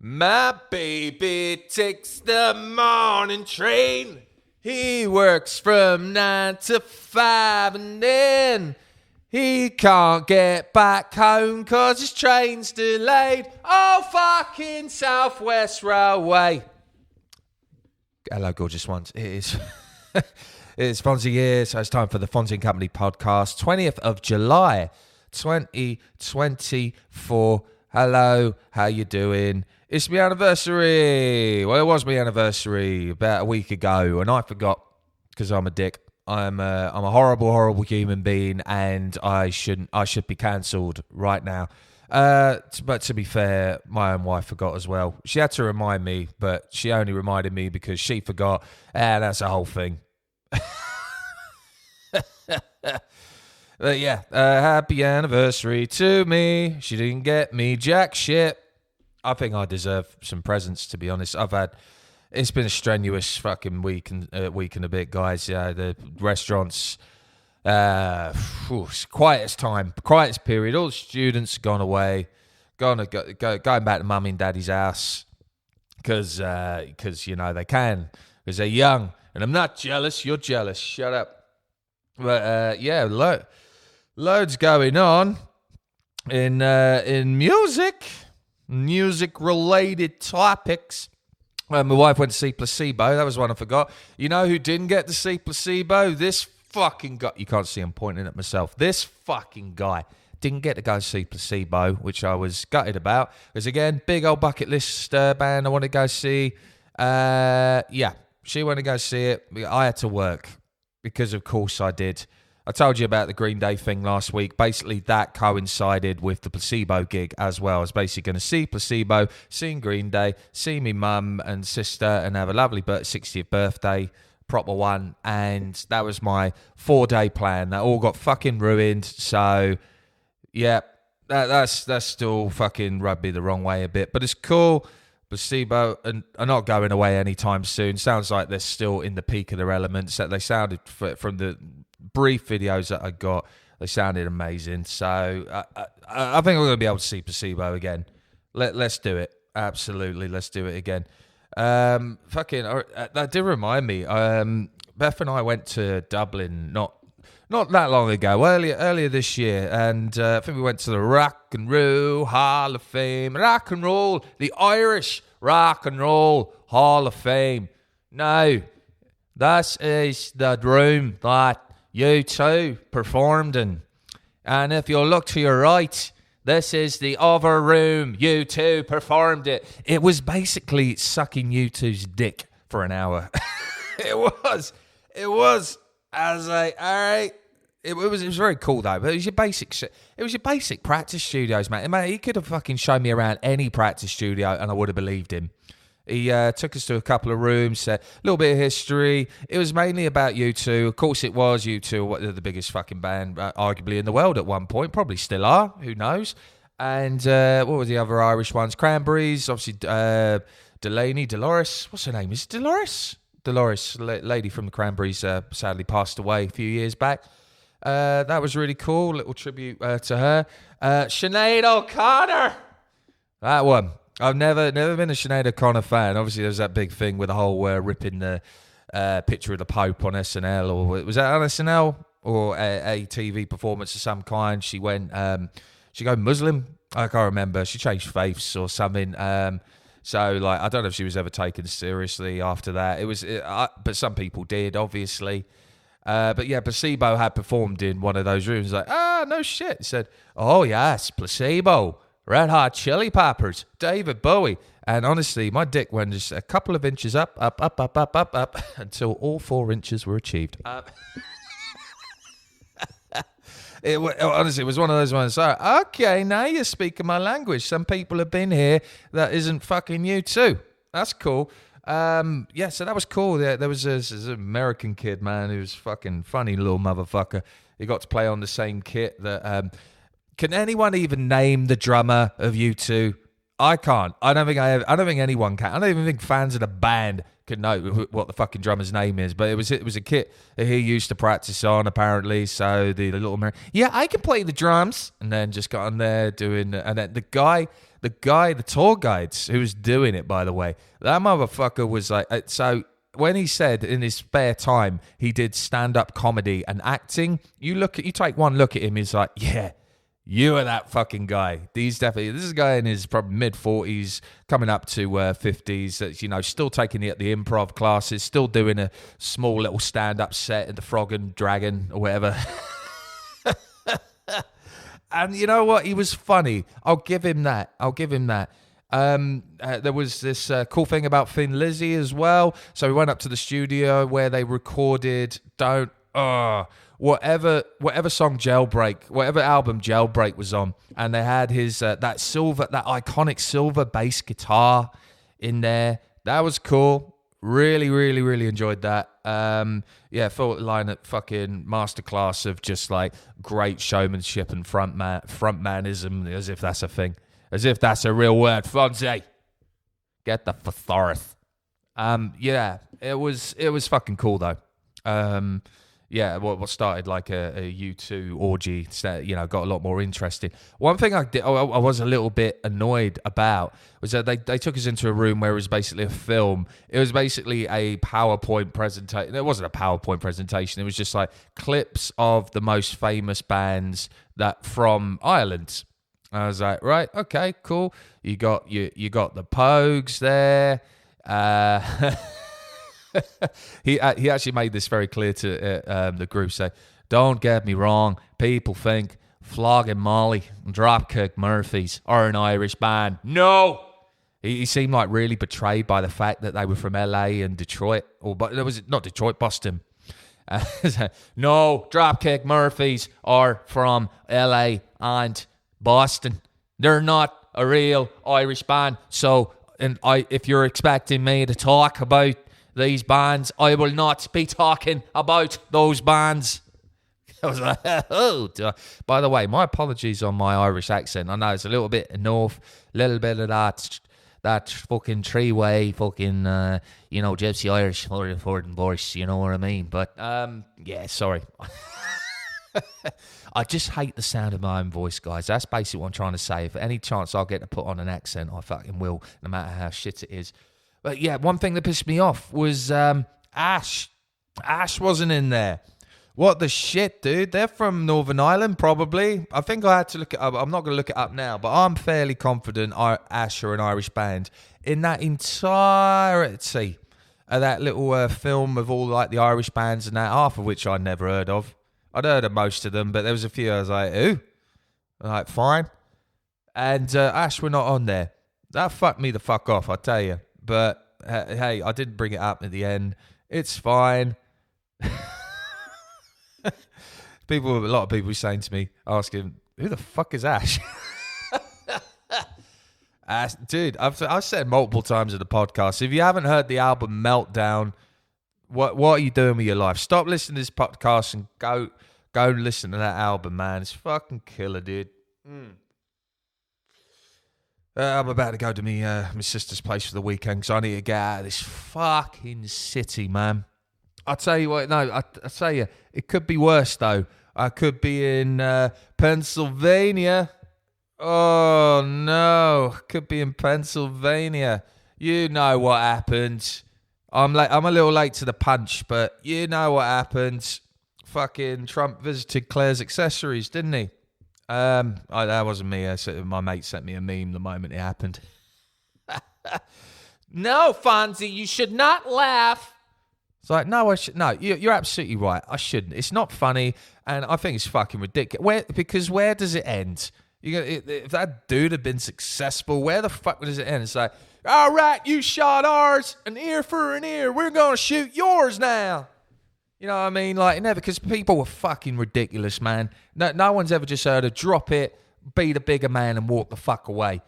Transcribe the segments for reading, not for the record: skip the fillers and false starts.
My baby takes the morning train. He works from 9 to 5 and then he can't get back home 'cause his train's delayed. Oh, fucking Southwest Railway. Hello, gorgeous ones. It is... It's Fonzy here, so it's time for the Fonzy and Company podcast, 20th of July, 2024. Hello, how you doing? It's my anniversary. Well, it was my anniversary about a week ago, and I forgot because I'm a dick. I'm a horrible, horrible human being, and I should be cancelled right now. But to be fair, my own wife forgot as well. She had to remind me, but she only reminded me because she forgot, and that's the whole thing. But yeah, happy anniversary to me. She didn't get me jack shit. I think I deserve some presents, to be honest. It's been a strenuous fucking week and a bit, guys. The restaurants, quietest period. All the students gone away, going back to mummy and daddy's house because you know they can, because they're young. And I'm not jealous. You're jealous. Shut up. But yeah, loads going on in music-related topics. My wife went to see Placebo. That was one I forgot. You know who didn't get to see Placebo? This fucking guy. You can't see I'm pointing at myself. This fucking guy didn't get to go see Placebo, which I was gutted about. Because again, big old bucket list band I want to go see. Yeah. She went to go see it. I had to work because, of course, I did. I told you about the Green Day thing last week. Basically, that coincided with the Placebo gig as well. I was basically going to see Placebo, seeing Green Day, see me mum and sister, and have a lovely 60th birthday, proper one. And that was my 4-day plan. That all got fucking ruined. So, yeah, that's still fucking rubbed me the wrong way a bit. But it's cool. Placebo are not going away anytime soon. Sounds like they're still in the peak of their elements. That they sounded, from the brief videos that I got, they sounded amazing. So I think we're going to be able to see Placebo again. Let's do it. Absolutely, let's do it again. That did remind me. Beth and I went to Dublin not that long ago, earlier this year, and I think we went to the Rock and Roll Hall of Fame. Rock and Roll, the Irish Rock and Roll Hall of Fame. Now, this is the room that U2 performed in. And if you look to your right, this is the other room U2 performed it. It was basically sucking U2's dick for an hour. It was. I was like, all right. It was very cool though. But it was your basic shit. It was your basic practice studios, man. He could have fucking shown me around any practice studio, and I would have believed him. He took us to a couple of rooms, a little bit of history. It was mainly about U2. Of course, it was U2. They're the biggest fucing band, arguably in the world at one point. Probably still are. Who knows? And what were the other Irish ones? Cranberries, obviously. Dolores. What's her name? Is it Dolores? Dolores, lady from the Cranberries, sadly passed away a few years back. That was really cool. Little tribute to her. Sinead O'Connor. That one. I've never been a Sinead O'Connor fan. Obviously, there was that big thing with the whole ripping the picture of the Pope on SNL. Or was that on SNL? Or a TV performance of some kind. She went, she go Muslim? I can't remember. She changed faiths or something. So, like, I don't know if she was ever taken seriously after that. But some people did, obviously. But yeah, Placebo had performed in one of those rooms. Like, no shit. He said, oh yes, Placebo, Red Hot Chili Peppers, David Bowie. And honestly, my dick went just a couple of inches up, until all 4 inches were achieved. Honestly, it was one of those ones. So, okay, now you're speaking my language. Some people have been here that isn't fucking you too. That's cool. Yeah, so that was cool. There was this American kid, man, who was fucking funny little motherfucker. He got to play on the same kit that. Can anyone even name the drummer of U2? I can't. I don't think anyone can. I don't even think fans of the band could know what the fucking drummer's name is. But it was a kit that he used to practice on, apparently. So the little man, yeah, I can play the drums, and then just got on there doing. And then the tour guides who was doing it, by the way, that motherfucker was like, so. When he said in his spare time he did stand-up comedy and acting, you take one look at him, he's like, yeah, you are that fucking guy. This is a guy in his probably mid-40s, coming up to 50s, that's, still taking the improv classes, still doing a small little stand-up set at the Frog and Dragon or whatever. And you know what? He was funny. I'll give him that. There was this cool thing about Thin Lizzy as well. So we went up to the studio where they recorded whatever song Jailbreak, whatever album Jailbreak was on, and they had his that iconic silver bass guitar in there. That was cool. Really, really, really enjoyed that. Thought line at fucking masterclass of just like great showmanship and frontmanism, as if that's a thing. As if that's a real word. Fonzy, get the thesaurus. It was fucking cool though. What started like a U2 orgy, got a lot more interesting. One thing I was a little bit annoyed about was that they took us into a room where it was basically a film. It was basically a PowerPoint presentation. It wasn't a PowerPoint presentation. It was just like clips of the most famous bands from Ireland. I was like, right, okay, cool. You got the Pogues there. He actually made this very clear to the group. Say, don't get me wrong. People think Flogging Molly and Dropkick Murphys are an Irish band. No. He seemed like really betrayed by the fact that they were from LA and Detroit, but it was not Detroit, Boston. No, Dropkick Murphys are from LA and Boston. They're not a real Irish band. So, if you're expecting me to talk about these bands, I will not be talking about those bands. I was like, oh. By the way, my apologies on my Irish accent. I know it's a little bit north, a little bit of that fucking three-way fucking, Gypsy Irish voice, you know what I mean? But, sorry. I just hate the sound of my own voice, guys. That's basically what I'm trying to say. If any chance I'll get to put on an accent, I fucking will, no matter how shit it is. But yeah, one thing that pissed me off was Ash. Ash wasn't in there. What the shit, dude? They're from Northern Ireland, probably. I think I had to look it up. I'm not going to look it up now, but I'm fairly confident Ash are an Irish band. In that entirety of that little film of all like the Irish bands and that, half of which I'd never heard of. I'd heard of most of them, but there was a few I was like, who? I'm like, fine. And Ash were not on there. That fucked me the fuck off, I tell you. But hey, I didn't bring it up at the end. It's fine. A lot of people saying to me, asking, who the fuck is Ash? Ash, dude, I've said multiple times in the podcast, if you haven't heard the album Meltdown, what are you doing with your life? Stop listening to this podcast and go listen to that album, man. It's fucking killer, dude. I'm about to go to my sister's place for the weekend because I need to get out of this fucking city, man. I'll tell you what, no, I'll tell you, it could be worse, though. I could be in Pennsylvania. Oh, no. Could be in Pennsylvania. You know what happened. I'm a little late to the punch, but you know what happened. Fucking Trump visited Claire's Accessories, didn't he? That wasn't me. My mate sent me a meme the moment it happened. No, Fonzy, you should not laugh. It's like, no, I should. No, you're absolutely right. I shouldn't. It's not funny, and I think it's fucking ridiculous. Because where does it end? If that dude had been successful, where the fuck does it end? It's like, all right, you shot ours, an ear for an ear. We're gonna shoot yours now. You know what I mean? Like, never, because people were fucking ridiculous, man. No one's ever just heard of drop it, be the bigger man, and walk the fuck away.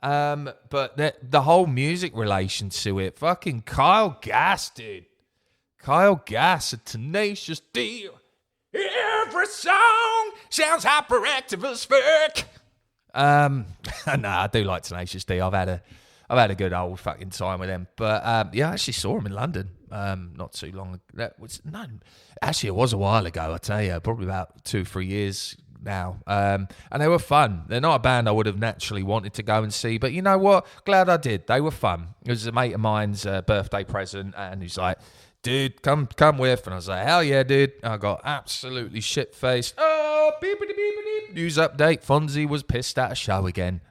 But the whole music relation to it, fucking Kyle Gass, dude. Kyle Gass, a tenacious deal. Every song sounds hyperactive as fuck. No, I do like Tenacious D. I've had a good old fucking time with him. But yeah, I actually saw him in London not too long ago. Actually, it was a while ago, I tell you, probably about 2-3 years now. And they were fun. They're not a band I would have naturally wanted to go and see, but you know what? Glad I did. They were fun. It was a mate of mine's birthday present, and he's like, dude, come with. And I was like, hell yeah, dude. I got absolutely shit-faced. Oh, beepity beepity. News update. Fonzy was pissed at a show again.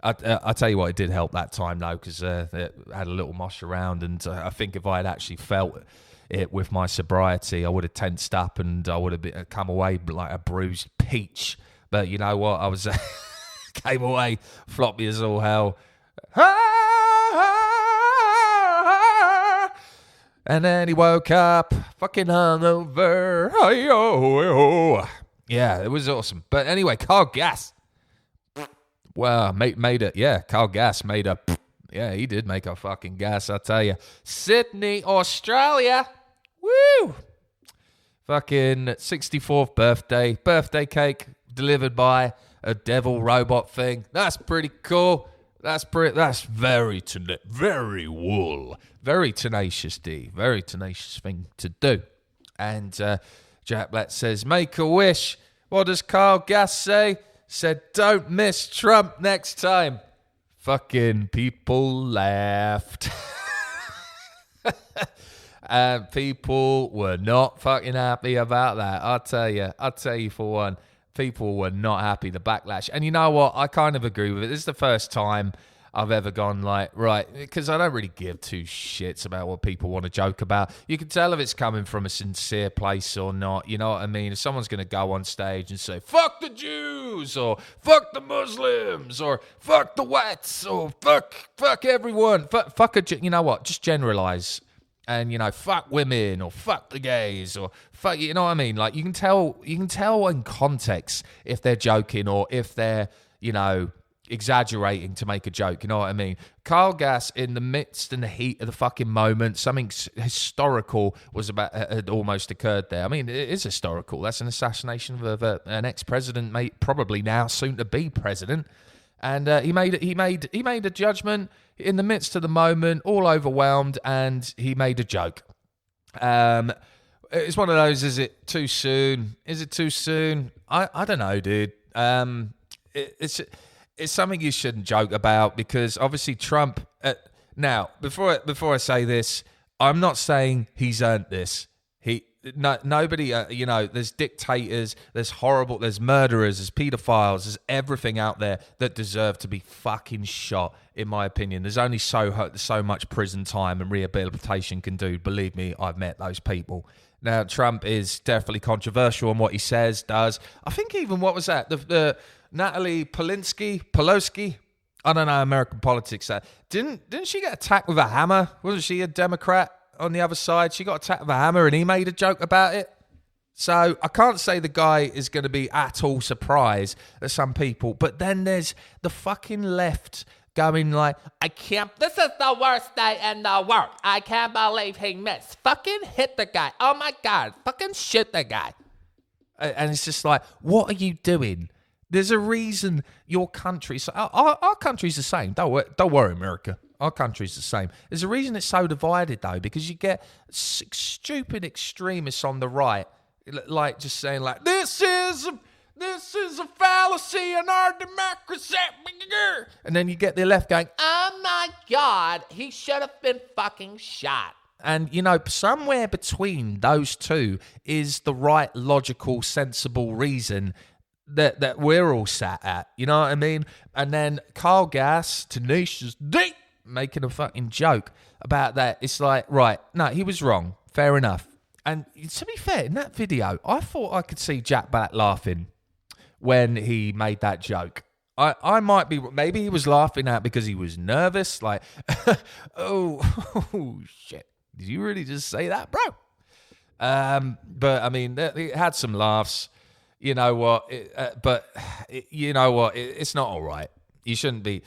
I tell you what, it did help that time, though, because it had a little mosh around, and I think if I had actually felt it with my sobriety, I would have tensed up and I would have come away like a bruised peach. But you know what? I was came away floppy as all hell. And then he woke up fucking hungover. Yeah, it was awesome. But anyway, Carl Gass. Well, made it. Yeah, Carl Gass made a. Yeah, he did make a fucking gas, I tell you. Sydney, Australia. Woo! Fucking 64th birthday cake delivered by a devil robot thing. That's pretty cool. That's very tenacious D. Very tenacious thing to do. And Jack Black says, make a wish. What does Carl Gass say? Said, don't miss Trump next time. Fucking people laughed. And people were not fucking happy about that. I'll tell you for one, people were not happy, the backlash. And you know what? I kind of agree with it. This is the first time I've ever gone like, right, because I don't really give two shits about what people want to joke about. You can tell if it's coming from a sincere place or not, you know what I mean? If someone's going to go on stage and say, fuck the Jews, or fuck the Muslims, or fuck the whites, or fuck everyone, you know what, just generalize. And, you know, fuck women, or fuck the gays, or fuck, you know what I mean? Like, you can tell in context if they're joking or if they're, you know, exaggerating to make a joke, you know what I mean? Carl Gass, in the midst and the heat of the fucking moment, something historical had almost occurred there. I mean, it is historical. That's an assassination of an ex-president, mate, probably now soon to be president. And he made a judgment in the midst of the moment, all overwhelmed, and he made a joke. It's one of those. Is it too soon? Is it too soon? I don't know, dude. It's something you shouldn't joke about, because obviously Trump. Now, before I say this, I'm not saying he's earned this. Nobody. You know, there's dictators, there's murderers, there's pedophiles, there's everything out there that deserve to be fucking shot. In my opinion, there's only so much prison time and rehabilitation can do. Believe me, I've met those people. Now, Trump is definitely controversial on what he says, does. I think even, what was that? The Natalie Pelosi, I don't know American politics. Didn't she get attacked with a hammer? Wasn't she a Democrat on the other side? She got attacked with a hammer and he made a joke about it. So I can't say the guy is going to be at all surprised at some people. But then there's the fucking left going like, this is the worst day in the world. I can't believe he missed. Fucking hit the guy. Oh my God. Fucking shoot the guy. And it's just like, what are you doing? There's a reason your country... So our country's the same. Don't worry, America. Our country's the same. There's a reason it's so divided, though, because you get stupid extremists on the right, like just saying, like, this is a fallacy in our democracy. And then you get the left going, oh, my God, he should have been fucking shot. And, you know, somewhere between those two is the right, logical, sensible reason that we're all sat at, you know what I mean? And then Carl Gass, tenacious D, making a fucking joke about that. It's like, right, no, he was wrong. Fair enough. And to be fair, in that video, I thought I could see Jack Black laughing when he made that joke. I might be, maybe he was laughing at because he was nervous, like, oh, shit. Did you really just say that, bro? But I mean, it had some laughs. You know what? It's not all right. You shouldn't be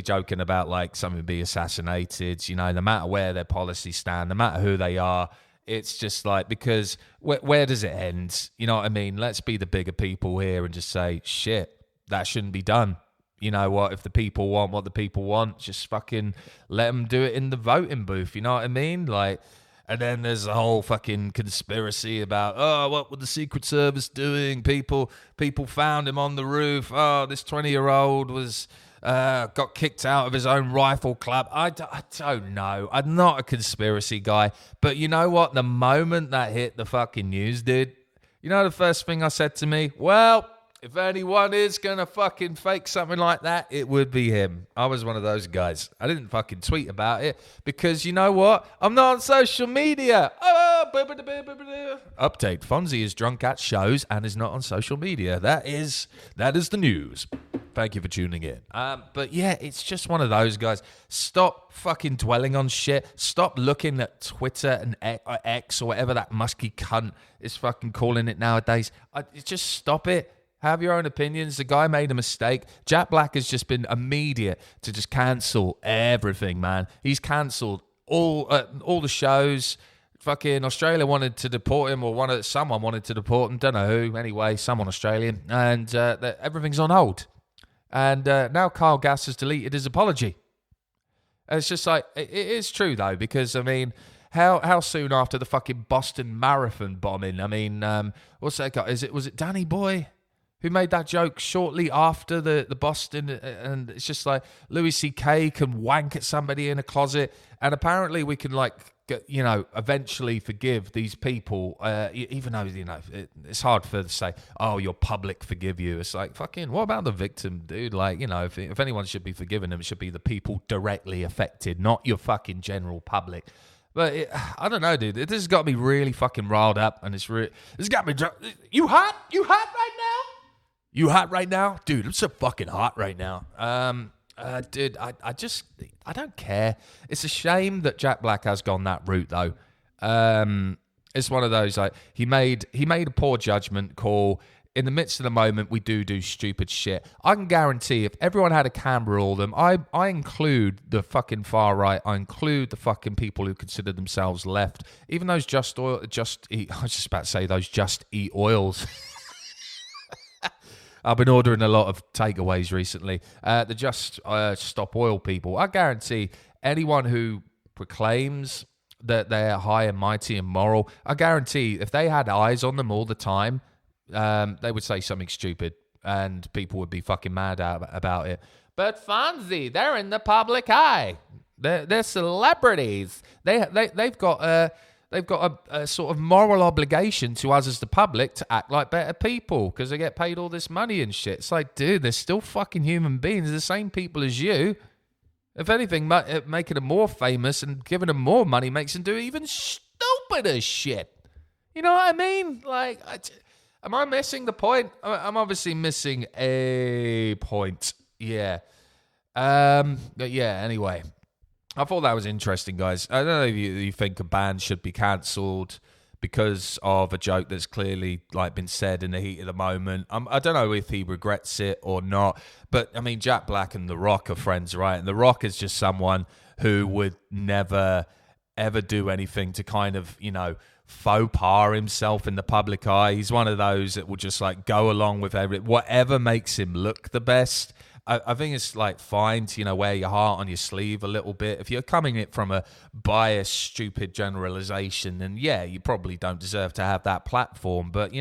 joking about like somebody be assassinated. You know, no matter where their policies stand, no matter who they are, it's just like, because where does it end? You know what I mean? Let's be the bigger people here and just say, shit, that shouldn't be done. you know what, if the people want what the people want, just fucking let them do it in the voting booth, you know what I mean? Like, and then there's a whole fucking conspiracy about, oh, what were the Secret Service doing? People found him on the roof. Oh, this 20-year-old was got kicked out of his own rifle club. I don't know. I'm not a conspiracy guy, but you know what? The moment that hit the fucking news, dude, you know the first thing I said to me? Well, if anyone is going to fucking fake something like that, it would be him. I was one of those guys. I didn't fucking tweet about it because you know what? I'm not on social media. Update. Fonzy is drunk at shows and is not on social media. That is the news. Thank you for tuning in. But yeah, it's just one of those guys. Stop fucking dwelling on shit. Stop looking at Twitter and X or whatever that musky cunt is fucking calling it nowadays. Just stop it. Have your own opinions. The guy made a mistake. Jack Black has just been immediate to just cancel everything, man. He's cancelled all the shows. Fucking Australia wanted to deport him, or someone wanted to deport him. Don't know who. Anyway, someone Australian, and everything's on hold. And now Kyle Gass has deleted his apology. And it's just like, it is true though, because I mean, how soon after the fucking Boston Marathon bombing? I mean, what's that guy? Was it Danny Boy who made that joke shortly after the Boston? And it's just like, Louis C.K. can wank at somebody in a closet, and apparently we can eventually forgive these people, even though, it's hard to say, oh, your public forgive you. It's like, fucking, what about the victim, dude? Like, if anyone should be forgiven them, it should be the people directly affected, not your fucking general public. But I don't know, dude. This has got me really fucking riled up, and this got me drunk. You hot? You hot right now? You hot right now? Dude, I'm so fucking hot right now. Dude, I don't care. It's a shame that Jack Black has gone that route, though. It's one of those, like, he made a poor judgment call. In the midst of the moment, we do stupid shit. I can guarantee if everyone had a camera, all of them, I include the fucking far right. I include the fucking people who consider themselves left. Even those I was just about to say those Just Eat Oils. I've been ordering a lot of takeaways recently. The Just Stop Oil people. I guarantee anyone who proclaims that they're high and mighty and moral, I guarantee if they had eyes on them all the time, they would say something stupid and people would be fucking mad about it. But Fonzy, they're in the public eye. They're celebrities. They've got a sort of moral obligation to us as the public to act like better people because they get paid all this money and shit. It's like, dude, they're still fucking human beings. They're the same people as you. If anything, making them more famous and giving them more money makes them do even stupider shit. You know what I mean? Like, am I missing the point? I'm obviously missing a point. Yeah. But yeah, anyway. I thought that was interesting, guys. I don't know if you think a band should be cancelled because of a joke that's clearly been said in the heat of the moment. I don't know if he regrets it or not, but I mean, Jack Black and The Rock are friends, right? And The Rock is just someone who would never, ever do anything to kind of, faux pas himself in the public eye. He's one of those that will just go along with whatever makes him look the best. I think it's fine to, wear your heart on your sleeve a little bit. If you're coming it from a biased, stupid generalization, then yeah, you probably don't deserve to have that platform. But,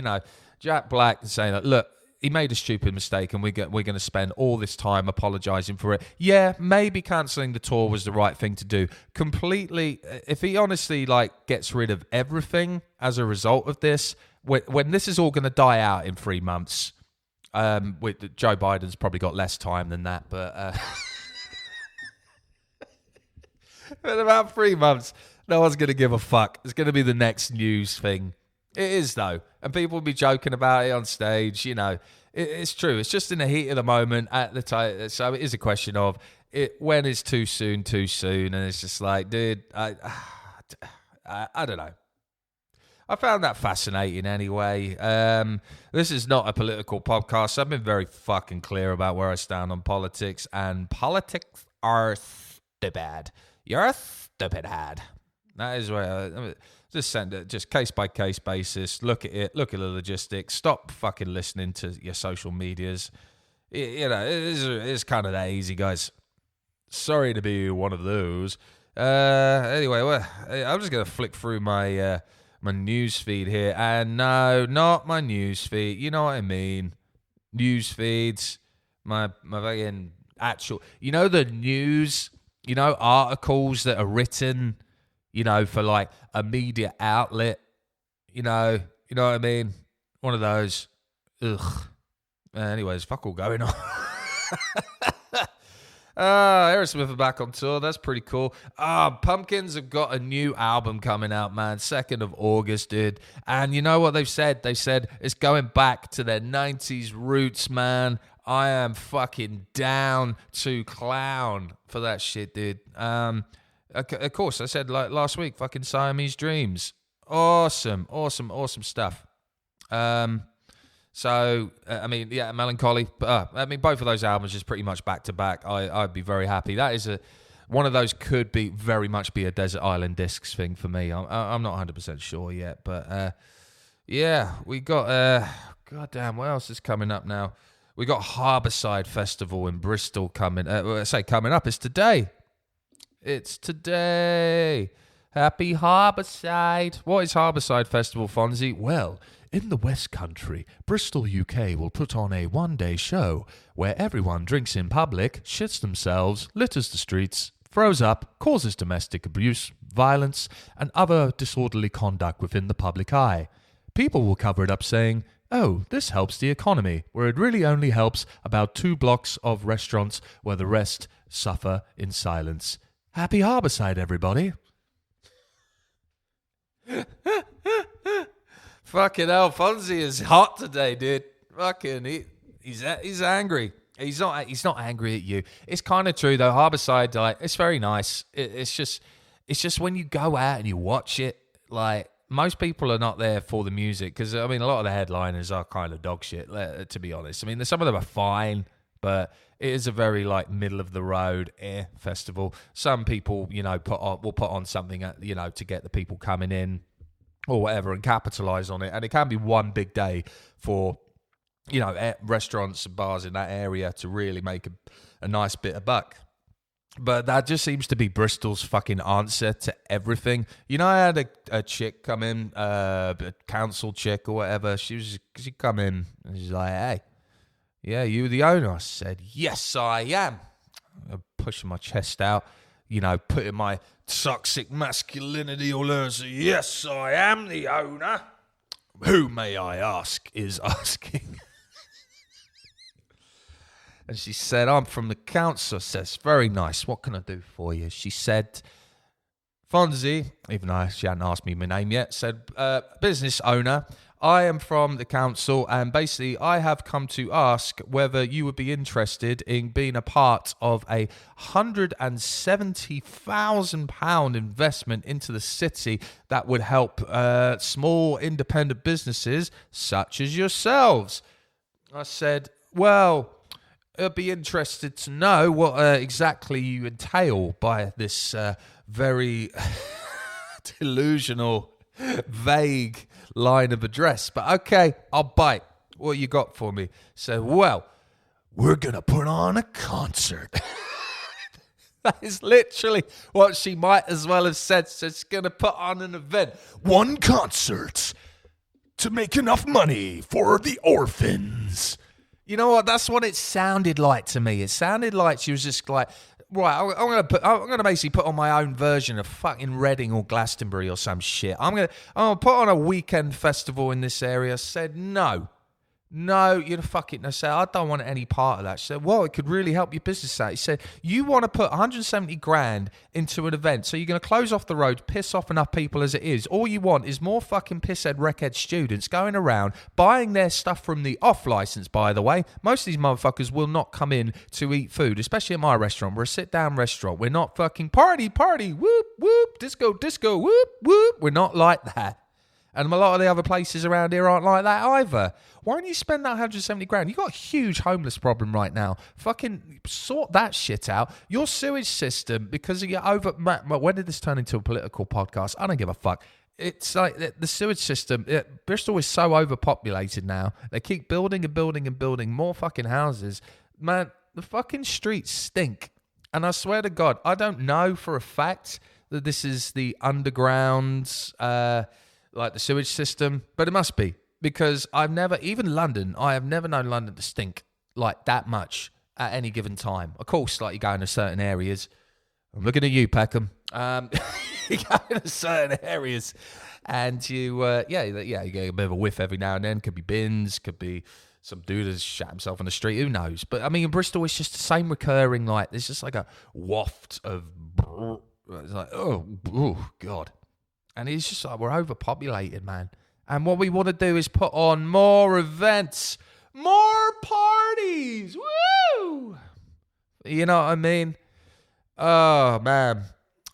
Jack Black is saying that, look, he made a stupid mistake and we're going to spend all this time apologizing for it. Yeah, maybe cancelling the tour was the right thing to do. Completely, if he honestly gets rid of everything as a result of this, when this is all going to die out in 3 months, with Joe Biden's probably got less time than that, but in about 3 months, no one's going to give a fuck. It's going to be the next news thing. It is, though, and people will be joking about it on stage. It's true. It's just in the heat of the moment at the time. So it is a question of when is too soon, and it's just like, dude, I don't know. I found that fascinating anyway. This is not a political podcast. I've been very fucking clear about where I stand on politics, and politics are stupid. You're a stupid head. That is where just send it, just case by case basis. Look at it. Look at the logistics. Stop fucking listening to your social medias. it's kind of that easy, guys. Sorry to be one of those. Anyway, well, I'm just gonna flick through my my news feed here, and no, not my news feed. You know what I mean? News feeds, my fucking actual. The news. Articles that are written. For like a media outlet. You know what I mean? One of those. Ugh. Anyways, fuck all going on. Aerosmith are back on tour. That's pretty cool. Pumpkins have got a new album coming out, man. 2nd of August, dude. And you know what they've said? They said it's going back to their 90s roots, man. I am fucking down to clown for that shit, dude. Of course, I said like last week, fucking Siamese Dreams. Awesome stuff. So, Melancholy. Both of those albums is pretty much back to back. I'd be very happy. That is one of those could be very much be a Desert Island Discs thing for me. I'm not 100% sure yet, but we got goddamn. What else is coming up now? We got Harbourside Festival in Bristol coming. Coming up. It's today. Happy Harbourside. What is Harbourside Festival, Fonzy? Well, in the West Country, Bristol, UK will put on a one-day show where everyone drinks in public, shits themselves, litters the streets, throws up, causes domestic abuse, violence, and other disorderly conduct within the public eye. People will cover it up saying, "Oh, this helps the economy," where it really only helps about 2 blocks of restaurants where the rest suffer in silence. Happy Harbourside, everybody. Fucking hell, Fonzy is hot today, dude. Fucking, he's angry. He's not angry at you. It's kind of true though. Harbourside, like, it's very nice. It's just when you go out and you watch it, like, most people are not there for the music because a lot of the headliners are kind of dog shit. To be honest, some of them are fine, but it is a very like middle of the road festival. Some people, will put on something, to get the people coming in or whatever and capitalize on it. And it can be one big day for, restaurants and bars in that area to really make a nice bit of buck. But that just seems to be Bristol's fucking answer to everything. I had a chick come in, a council chick or whatever. She come in and she's like, "Hey, yeah, you the owner?" I said, "Yes, I am." I'm pushing my chest out, putting my toxic masculinity all over. So, "Yes, I am the owner. Who, may I ask, is asking?" And she said, "I'm from the council." Says, "Very nice. What can I do for you?" She said, "Fonzy," even though she hadn't asked me my name yet, said, "Business owner. I am from the council, and basically I have come to ask whether you would be interested in being a part of a £170,000 investment into the city that would help small independent businesses such as yourselves." I said, "Well, I'd be interested to know what exactly you entail by this very delusional, vague line of address. But okay, I'll bite. What you got for me?" So, "Well, we're going to put on a concert." That is literally what she might as well have said. So she's going to put on an event. "One concert to make enough money for the orphans." You know what? That's what it sounded like to me. It sounded like she was just like, "Right, I'm gonna basically put on my own version of fucking Reading or Glastonbury or some shit. I'm gonna put on a weekend festival in this area." Said, "No, you're fucking." I said, "I don't want any part of that." She said, "Well, it could really help your business out." He said, "You want to put 170 grand into an event, so you're going to close off the road, piss off enough people as it is. All you want is more fucking pisshead wreckhead students going around buying their stuff from the off license, by the way. Most of these motherfuckers will not come in to eat food, especially at my restaurant. We're a sit-down restaurant. We're not fucking party, whoop, whoop, disco, whoop, whoop. We're not like that. And a lot of the other places around here aren't like that either. Why don't you spend that 170 grand? You've got a huge homeless problem right now. Fucking sort that shit out. Your sewage system, because of your when did this turn into a political podcast? I don't give a fuck. It's like the sewage system. Bristol is so overpopulated now. They keep building and building and building more fucking houses. Man, the fucking streets stink. And I swear to God, I don't know for a fact that this is the underground, like the sewage system, but it must be. Because I've never, even London, I have never known London to stink like that much at any given time. Of course, like you go into certain areas. I'm looking at you, Peckham. You go into certain areas and you get a bit of a whiff every now and then. Could be bins, could be some dude has shat himself on the street, who knows? But I mean, in Bristol, it's just the same recurring, like, there's just like a waft of, it's like, oh, God. And it's just like, we're overpopulated, man. And what we want to do is put on more events, more parties. Woo! You know what I mean? Oh, man.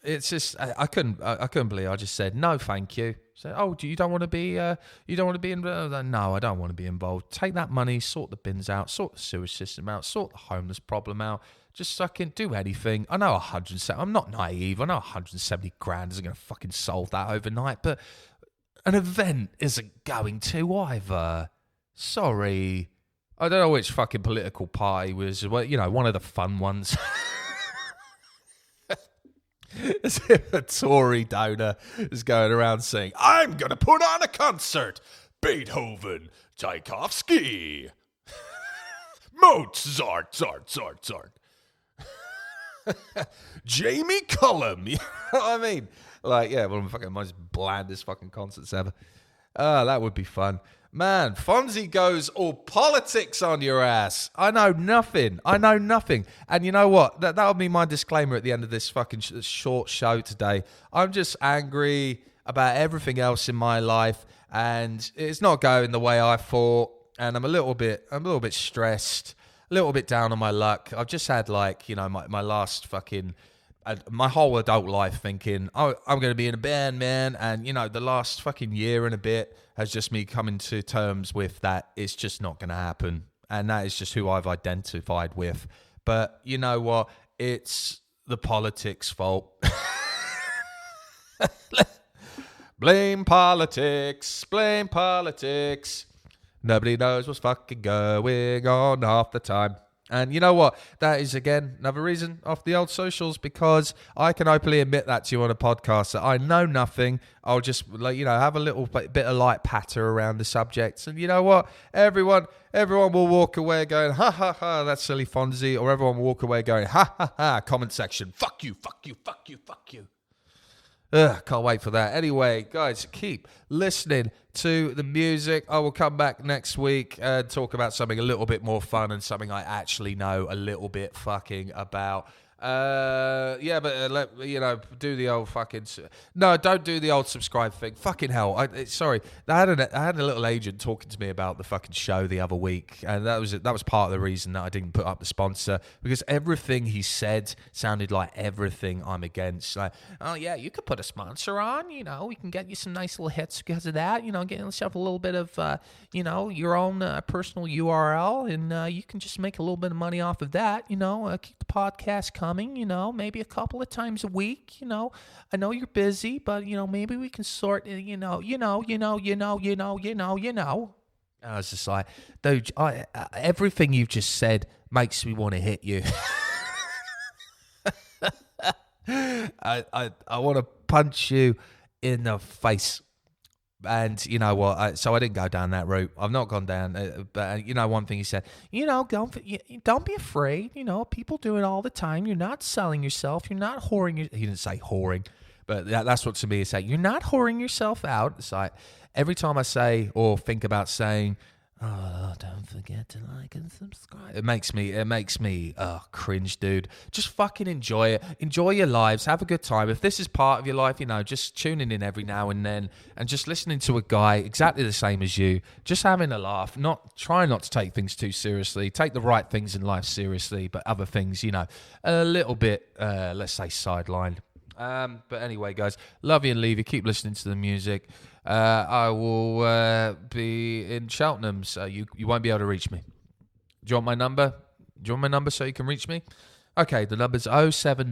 It's just, I couldn't believe I just said, no, thank you. So, you don't want to be involved? No, I don't want to be involved. Take that money, sort the bins out, sort the sewage system out, sort the homeless problem out. Just fucking do anything. I know 170, I'm not naive. I know 170 grand isn't going to fucking solve that overnight, but an event isn't going to either. Sorry. I don't know which fucking political party was, one of the fun ones. As if a Tory donor is going around saying, I'm going to put on a concert. Beethoven, Tchaikovsky, Mozart, Zart. Jamie Cullum. You know what I mean? Like, yeah, one of the fucking most blandest fucking concerts ever. That would be fun. Man, Fonzy goes all politics on your ass. I know nothing. And you know what? That'll be my disclaimer at the end of this fucking short show today. I'm just angry about everything else in my life, and it's not going the way I thought. And I'm a little bit stressed, a little bit down on my luck. I've just had my last fucking. My whole adult life thinking, I'm going to be in a band, man. And, the last fucking year and a bit has just me coming to terms with that it's just not going to happen. And that is just who I've identified with. But you know what? It's the politics' fault. Blame politics. Nobody knows what's fucking going on half the time. And you know what? That is, again, another reason off the old socials, because I can openly admit that to you on a podcast that I know nothing. I'll just, have a little bit of light patter around the subjects. And you know what? Everyone will walk away going, ha, ha, ha, that's silly Fonzy. Or everyone will walk away going, ha, ha, ha, comment section, fuck you. Can't wait for that. Anyway, guys, keep listening to the music. I will come back next week and talk about something a little bit more fun and something I actually know a little bit fucking about. Do the old fucking. No, don't do the old subscribe thing. Fucking hell. Sorry, I had a little agent talking to me about the fucking show the other week, and that was part of the reason that I didn't put up the sponsor, because everything he said sounded like everything I'm against. Like, oh yeah, you could put a sponsor on. We can get you some nice little hits because of that. Get yourself a little bit of your own personal URL, and you can just make a little bit of money off of that. Keep the podcast coming. Maybe a couple of times a week. I know you're busy, but maybe we can sort. I was just like, dude, everything you've just said makes me want to hit you. I want to punch you in the face. And you know what? So I didn't go down that route. I've not gone down. But one thing he said, don't be afraid. People do it all the time. You're not selling yourself. You're not whoring. He didn't say whoring, but that's what to me is saying. You're not whoring yourself out. It's like every time I say or think about saying, oh, don't forget to like and subscribe. It makes me cringe, dude. Just fucking enjoy it. Enjoy your lives. Have a good time. If this is part of your life, just tuning in every now and then and just listening to a guy exactly the same as you, just having a laugh, try not to take things too seriously. Take the right things in life seriously, but other things, a little bit, let's say, sidelined. But anyway, guys, love you and leave you. Keep listening to the music. I will be in Cheltenham, so you won't be able to reach me. Do you want my number? So you can reach me? Okay, the number's 07